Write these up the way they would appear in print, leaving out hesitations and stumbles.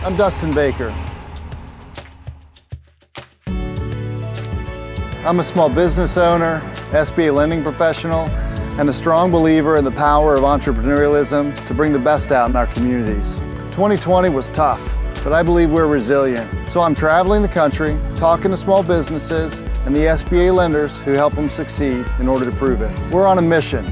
I'm Dustin Baker. I'm a small business owner, SBA lending professional, and a strong believer in the power of entrepreneurialism to bring the best out in our communities. 2020 was tough, but I believe we're resilient. So I'm traveling the country, talking to small businesses and the SBA lenders who help them succeed in order to prove it. We're on a mission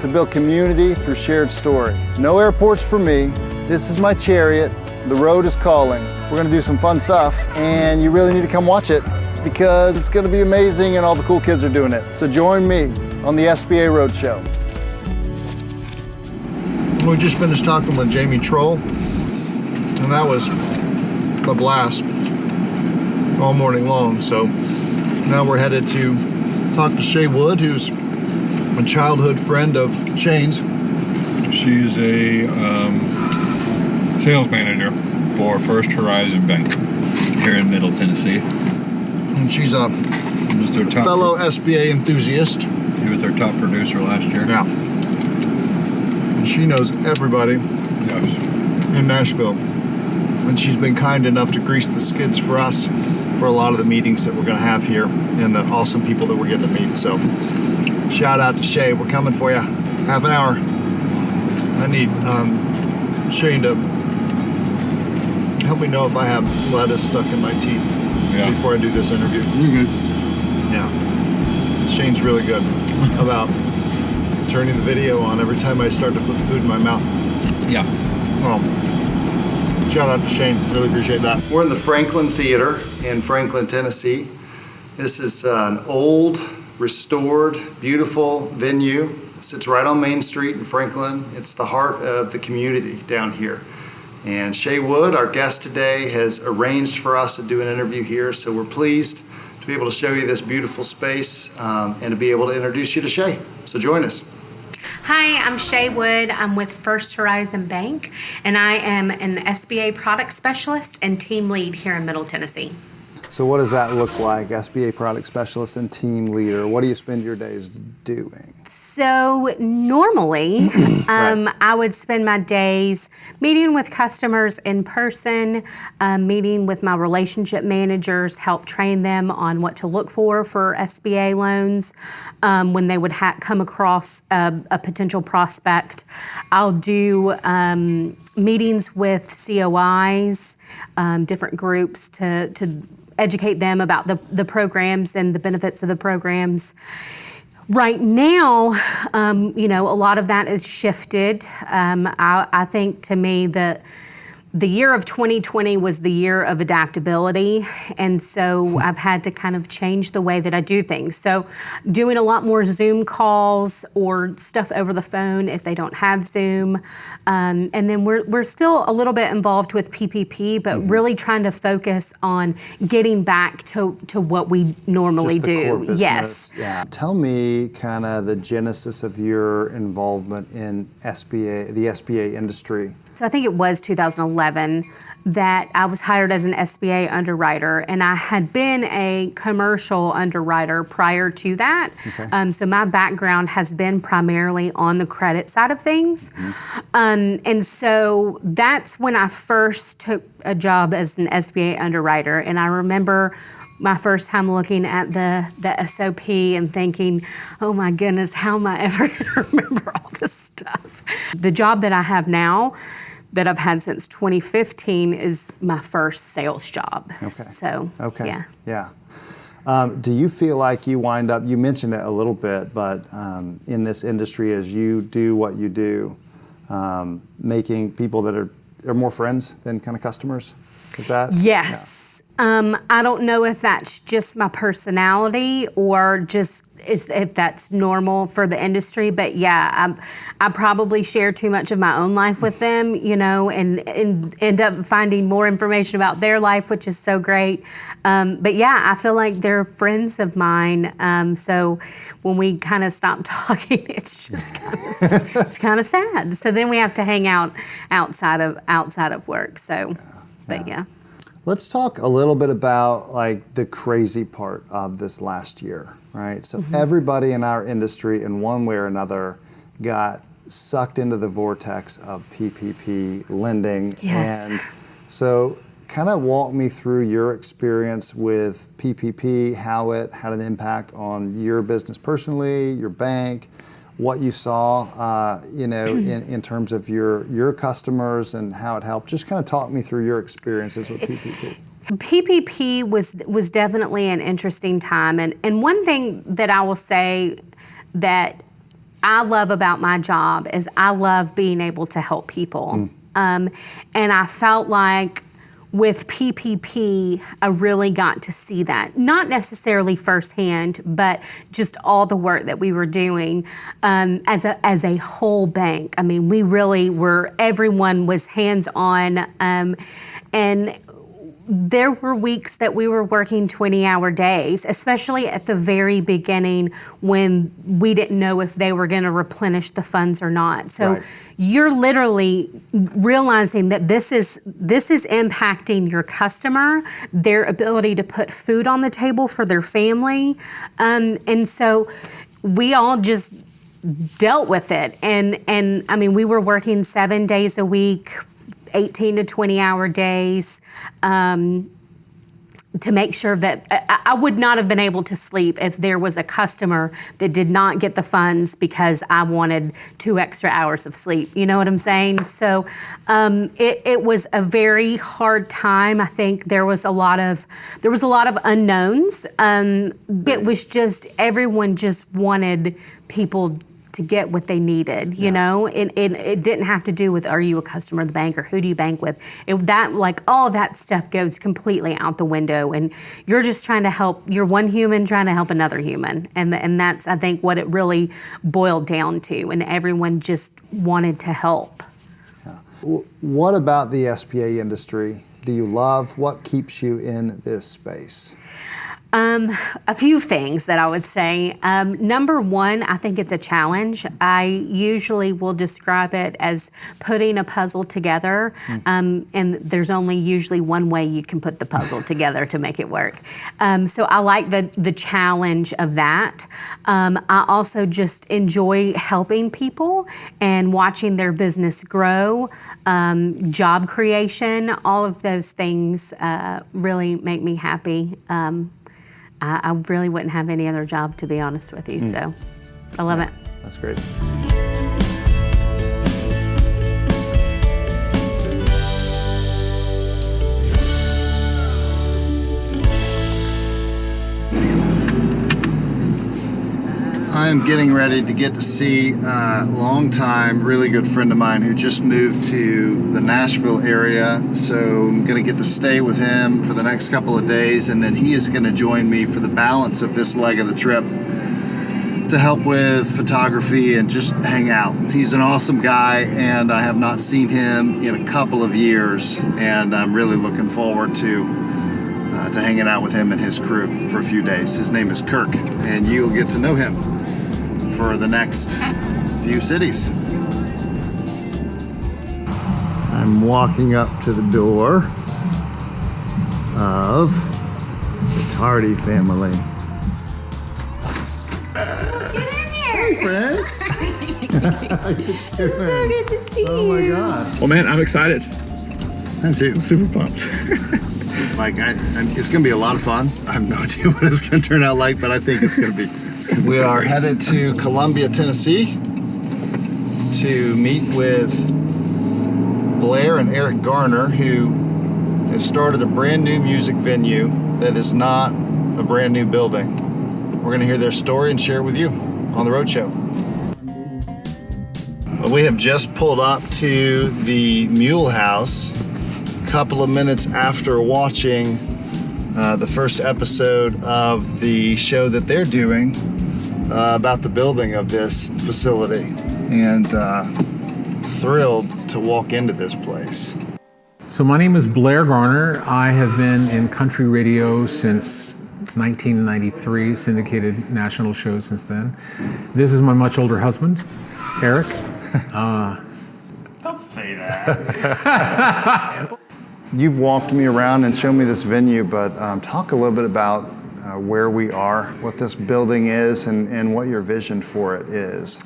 to build community through shared story. No airports for me. This is my chariot. The road is calling. We're gonna do some fun stuff, and you really need to come watch it because it's gonna be amazing and all the cool kids are doing it. So join me on the SBA Roadshow. We just finished talking with Jamie Troll, and that was a blast all morning long. So now we're headed to talk to Shea Wood, who's a childhood friend of Shane's. She's a sales manager for First Horizon Bank here in Middle Tennessee. And she's a fellow SBA enthusiast. She was their top producer last year. Yeah. And she knows everybody in Nashville. And she's been kind enough to grease the skids for us for a lot of the meetings that we're going to have here and the awesome people that we're getting to meet. So shout out to Shea. We're coming for you. Half an hour. I need Shane to help me know if I have lettuce stuck in my teeth before I do this interview. You're good. Yeah. Shane's really good about turning the video on every time I start to put food in my mouth. Yeah. Shout out to Shane. Really appreciate that. We're in the Franklin Theater in Franklin, Tennessee. This is an old, restored, beautiful venue. It sits right on Main Street in Franklin. It's the heart of the community down here. And Shea Wood, our guest today, has arranged for us to do an interview here, so we're pleased to be able to show you this beautiful space and to be able to introduce you to Shea. So join us. Hi, I'm Shea Wood. I'm with First Horizon Bank, and I am an SBA product specialist and team lead here in Middle Tennessee. So what does that look like, SBA product specialist and team leader? What do you spend your days doing? So normally, I would spend my days meeting with customers in person, meeting with my relationship managers, help train them on what to look for SBA loans when they would come across a potential prospect. I'll do meetings with COIs, different groups to educate them about the programs and the benefits of the programs. Right now, a lot of that is shifted. I think to me that the year of 2020 was the year of adaptability, and so I've had to kind of change the way that I do things. So doing a lot more Zoom calls or stuff over the phone if they don't have Zoom. And then we're still a little bit involved with PPP, but really trying to focus on getting back to what we normally do. Yes. Yeah. Tell me kind of the genesis of your involvement in SBA, the SBA industry. So I think it was 2011 that I was hired as an SBA underwriter, and I had been a commercial underwriter prior to that. Okay. So my background has been primarily on the credit side of things. And so that's when I first took a job as an SBA underwriter. And I remember my first time looking at the SOP and thinking, oh my goodness, how am I ever going to remember all this stuff? The job that I have now, that I've had since 2015, is my first sales job. Okay. So, yeah. Do you feel like you wind up, you mentioned it a little bit, but in this industry, as you do what you do, making people that are more friends than kind of customers? Is that? Yes. Yeah. I don't know if that's just my personality or just if that's normal for the industry, but yeah, I probably share too much of my own life with them, and end up finding more information about their life, which is so great. But yeah, I feel like they're friends of mine. So when we kind of stop talking, it's just kind of sad. So then we have to hang out outside of work. So, but yeah. Let's talk a little bit about like the crazy part of this last year, right? So everybody in our industry in one way or another got sucked into the vortex of PPP lending. Yes. And so kind of walk me through your experience with PPP, how it had an impact on your business personally, your bank, what you saw, in terms of your customers and how it helped. Just kind of talk me through your experiences with PPP. PPP was definitely an interesting time. And one thing that I will say that I love about my job is I love being able to help people. And I felt like with PPP, I really got to see that. Not necessarily firsthand, but just all the work that we were doing as a whole bank. I mean, we really were, everyone was hands-on, and there were weeks that we were working 20-hour days, especially at the very beginning when we didn't know if they were going to replenish the funds or not. So you're literally realizing that this is impacting your customer, their ability to put food on the table for their family. And so we all just dealt with it. And I mean, we were working 7 days a week, 18 to 20-hour days, to make sure that I would not have been able to sleep if there was a customer that did not get the funds because I wanted 2 extra hours of sleep. You know what I'm saying? So it was a very hard time. I think there was a lot of unknowns. It was just everyone just wanted people to get what they needed, you know? And it didn't have to do with, are you a customer of the bank or who do you bank with? All that stuff goes completely out the window, and you're just trying to help, you're one human trying to help another human. And that's, I think, what it really boiled down to, and everyone just wanted to help. Yeah. What about the SBA industry do you love? What keeps you in this space? A few things that I would say. Number one, I think it's a challenge. I usually will describe it as putting a puzzle together, and there's only usually one way you can put the puzzle together to make it work. So I like the challenge of that. I also just enjoy helping people and watching their business grow, job creation, all of those things really make me happy. I really wouldn't have any other job, to be honest with you, so I love it. That's great. I am getting ready to get to see a longtime, really good friend of mine who just moved to the Nashville area. So I'm going to get to stay with him for the next couple of days, and then he is going to join me for the balance of this leg of the trip to help with photography and just hang out. He's an awesome guy, and I have not seen him in a couple of years, and I'm really looking forward to hanging out with him and his crew for a few days. His name is Kirk, and you'll get to know him for the next few cities. I'm walking up to the door of the Tardy family. Get in here! Hey, friend! How you doing? So good to see you. Oh my gosh. Well, man, I'm excited. I'm too. Super pumped. It's gonna be a lot of fun. I have no idea what it's gonna turn out like, but I think it's gonna be. We are headed to Columbia, Tennessee to meet with Blair and Eric Garner, who has started a brand new music venue that is not a brand new building. We're gonna hear their story and share it with you on the Roadshow. Well, we have just pulled up to the Mulehouse a couple of minutes after watching the first episode of the show that they're doing about the building of this facility, and thrilled to walk into this place. So my name is Blair Garner. I have been in country radio since 1993, syndicated national shows since then. This is my much older husband, Eric. Don't say that. You've walked me around and shown me this venue, but talk a little bit about where we are, what this building is, and what your vision for it is.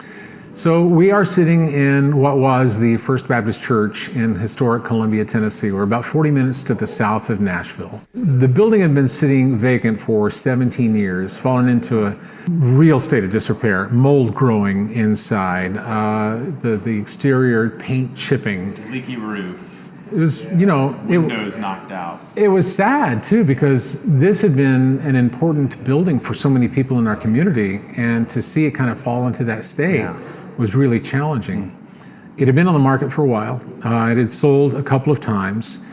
So we are sitting in what was the First Baptist Church in historic Columbia, Tennessee. We're about 40 minutes to the south of Nashville. The building had been sitting vacant for 17 years, fallen into a real state of disrepair, mold growing inside, the exterior paint chipping. Leaky roof. It was, Windows knocked out. It was sad too, because this had been an important building for so many people in our community, and to see it kind of fall into that state was really challenging. It had been on the market for a while. It had sold a couple of times.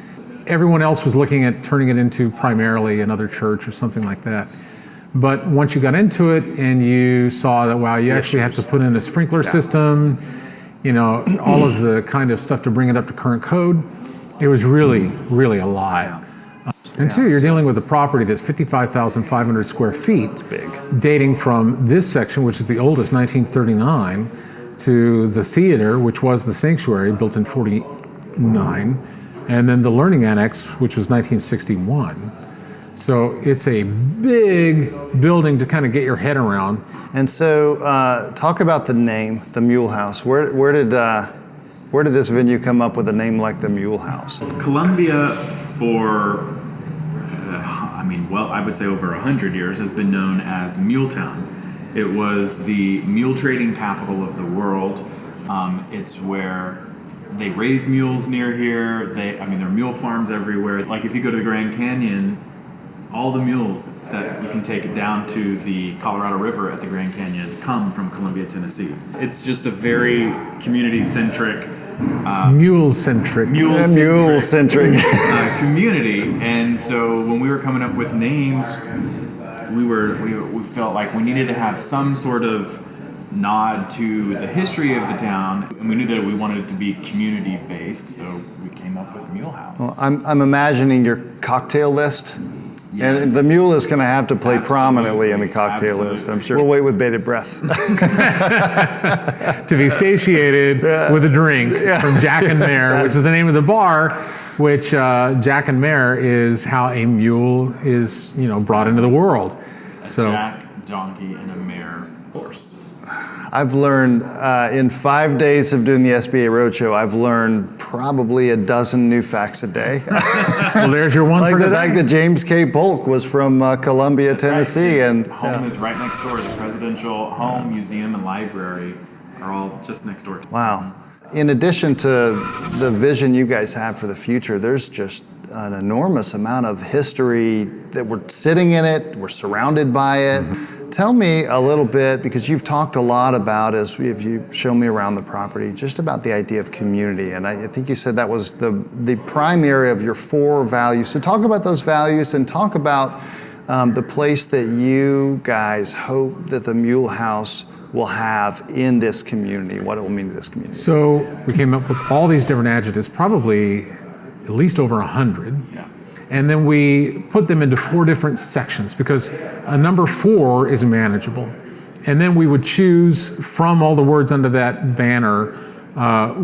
Everyone else was looking at turning it into primarily another church or something like that. But once you got into it and you saw that, wow, you actually have to put in a sprinkler system, all of the kind of stuff to bring it up to current code, it was really, really a lot. And two, you're dealing with a property that's 55,500 square feet. It's big. Dating from this section, which is the oldest, 1939, to the theater, which was the sanctuary, built in 49, and then the learning annex, which was 1961. So it's a big building to kind of get your head around. And so talk about the name, the Mulehouse. Where did this venue come up with a name like the Mulehouse? Columbia, for I would say over 100 years, has been known as Muletown. It was the mule trading capital of the world. It's where they raise mules near here. There are mule farms everywhere. Like if you go to the Grand Canyon, all the mules that you can take down to the Colorado River at the Grand Canyon come from Columbia, Tennessee. It's just a very community-centric, mule-centric community. And so when we were coming up with names, we felt like we needed to have some sort of nod to the history of the town, and we knew that we wanted it to be community-based, so we came up with Mulehouse. Well, I'm imagining your cocktail list. Yes. And the mule is going to have to play prominently in the cocktail list, I'm sure. We'll wait with bated breath. To be satiated with a drink from Jack and Mare, which is the name of the bar, which Jack and Mare is how a mule is, brought into the world. A jack, donkey, and a mare horse. I've learned in 5 days of doing the SBA Roadshow, I've learned probably a dozen new facts a day. Well, there's your one like for the today. fact that James K. Polk was from Columbia, That's Tennessee. Right. And home is right next door. The Presidential Home, Museum, and Library are all just next door. Wow. In addition to the vision you guys have for the future, there's just an enormous amount of history that we're sitting in it, we're surrounded by it. Mm-hmm. Tell me a little bit, because you've talked a lot about, if you show me around the property, just about the idea of community. And I think you said that was the primary of your 4 values. So talk about those values and talk about the place that you guys hope that the Mulehouse will have in this community, what it will mean to this community. So we came up with all these different adjectives, probably at least over 100. Yeah. And then we put them into 4 different sections, because a number 4 is manageable. And then we would choose from all the words under that banner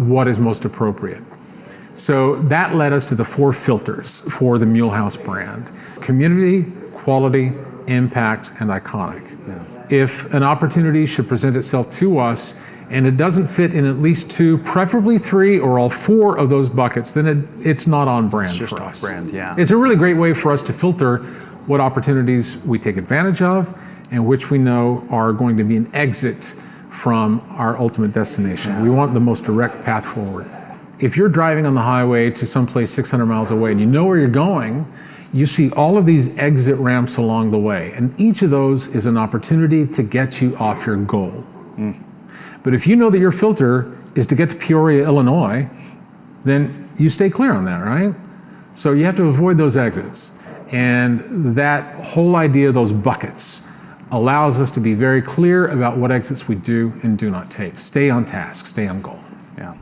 what is most appropriate. So that led us to the 4 filters for the Mulehouse brand: community, quality, impact, and iconic. Yeah. If an opportunity should present itself to us and it doesn't fit in at least 2, preferably 3 or all 4 of those buckets, then it's not on brand for us. It's just off brand, yeah. It's a really great way for us to filter what opportunities we take advantage of and which we know are going to be an exit from our ultimate destination. Yeah. We want the most direct path forward. If you're driving on the highway to someplace 600 miles away and you know where you're going, you see all of these exit ramps along the way, and each of those is an opportunity to get you off your goal. Mm. But if you know that your filter is to get to Peoria, Illinois, then you stay clear on that, right? So you have to avoid those exits. And that whole idea, those buckets, allows us to be very clear about what exits we do and do not take. Stay on task, stay on goal. Yeah.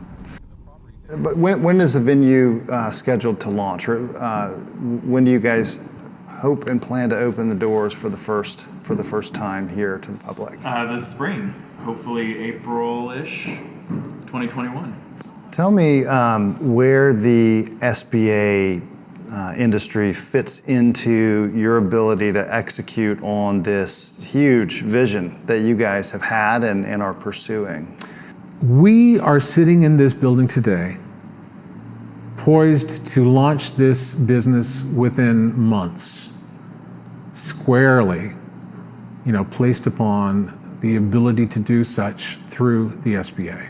But when is the venue scheduled to launch? Or when do you guys hope and plan to open the doors for the first time here to the public? This spring, hopefully April-ish, 2021. Tell me where the SBA industry fits into your ability to execute on this huge vision that you guys have had and are pursuing. We are sitting in this building today, poised to launch this business within months, squarely, placed upon the ability to do such through the SBA.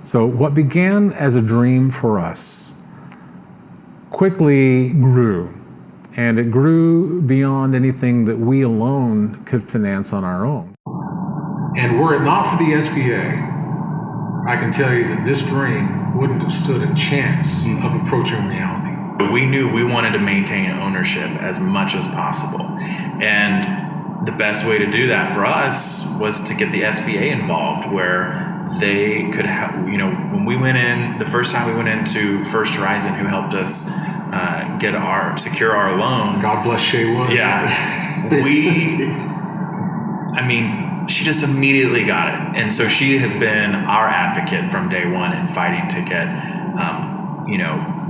So what began as a dream for us quickly grew, and it grew beyond anything that we alone could finance on our own. And were it not for the SBA, I can tell you that this dream wouldn't have stood a chance of approaching reality. We knew we wanted to maintain ownership as much as possible. And the best way to do that for us was to get the SBA involved, where they could have, when we went in, the first time we went into First Horizon, who helped us secure our loan. God bless Shea Wood. Yeah. She just immediately got it. And so she has been our advocate from day one in fighting to get,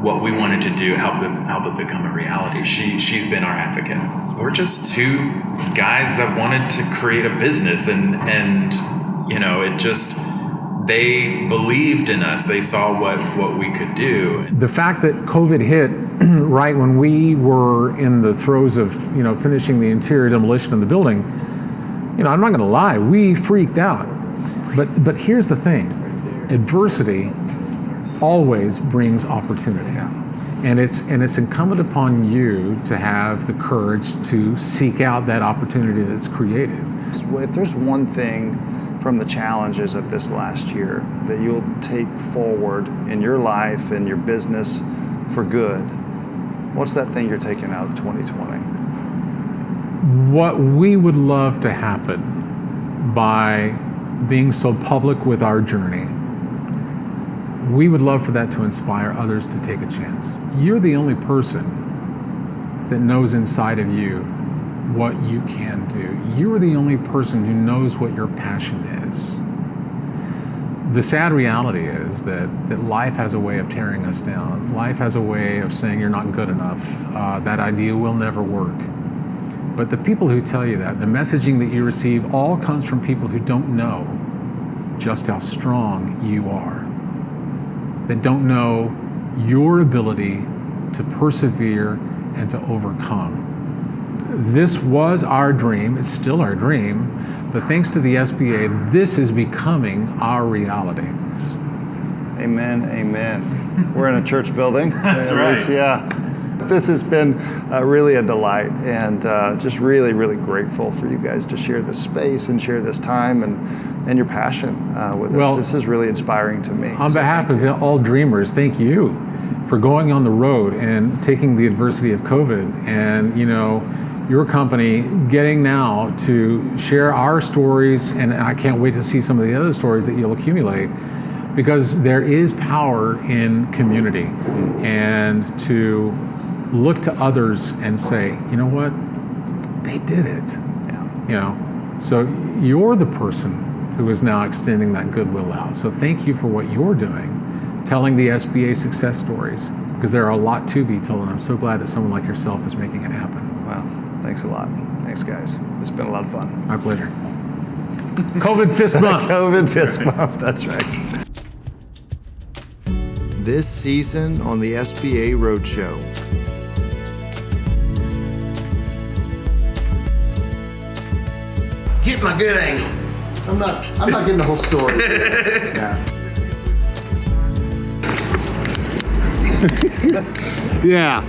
what we wanted to do, help it become a reality. She's been our advocate. We're just two guys that wanted to create a business, and it just, they believed in us. They saw what we could do. The fact that COVID hit right when we were in the throes of finishing the interior demolition of the building, I'm not going to lie, we freaked out. But here's the thing: adversity always brings opportunity. And it's incumbent upon you to have the courage to seek out that opportunity that's created. If there's one thing from the challenges of this last year that you'll take forward in your life and your business for good, what's that thing you're taking out of 2020? What we would love to happen by being so public with our journey, we would love for that to inspire others to take a chance. You're the only person that knows inside of you what you can do. You're the only person who knows what your passion is. The sad reality is that life has a way of tearing us down. Life has a way of saying you're not good enough. That idea will never work. But the people who tell you that, the messaging that you receive, all comes from people who don't know just how strong you are, that don't know your ability to persevere and to overcome. This was our dream, it's still our dream, but thanks to the SBA, this is becoming our reality. Amen, amen. We're in a church building. That's right. Yeah. This has been really a delight, and just really, really grateful for you guys to share this space and share this time and your passion with us. This is really inspiring to me. On behalf of all dreamers, thank you for going on the road and taking the adversity of COVID, and your company getting now to share our stories, and I can't wait to see some of the other stories that you'll accumulate, because there is power in community, and to look to others and say, you know what, they did it. Yeah. So you're the person who is now extending that goodwill out. So thank you for what you're doing, telling the SBA success stories, because there are a lot to be told, and I'm so glad that someone like yourself is making it happen. Wow, thanks a lot. Thanks, guys. It's been a lot of fun. My pleasure. COVID fist bump. COVID fist bump, that's right. This season on the SBA Roadshow. Get my good angle. I'm not getting the whole story. Yeah. Yeah.